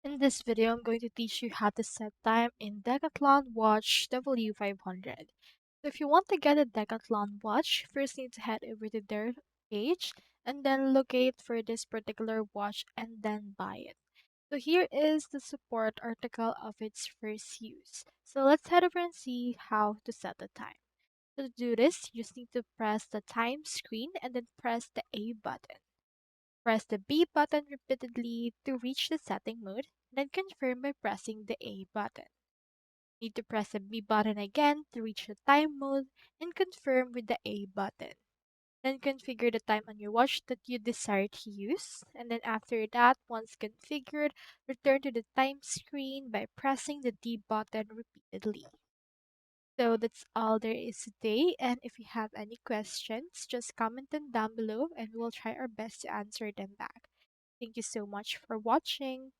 In this video, I'm going to teach you how to set time in Decathlon watch W500. So if you want to get a Decathlon watch, first you need to head over to their page and then locate for this particular watch and then buy it. So here is the support article of its first use. So let's head over and see how to set the time. So to do this, you just need to press the time screen and then press the A button. Press the B button repeatedly to reach the setting mode, then confirm by pressing the A button. Need to press the B button again to reach the time mode and confirm with the A button. Then configure the time on your watch that you desire to use. And then after that, once configured, return to the time screen by pressing the D button repeatedly. So that's all there is today. And if you have any questions, just comment them down below and we will try our best to answer them back. Thank you so much for watching.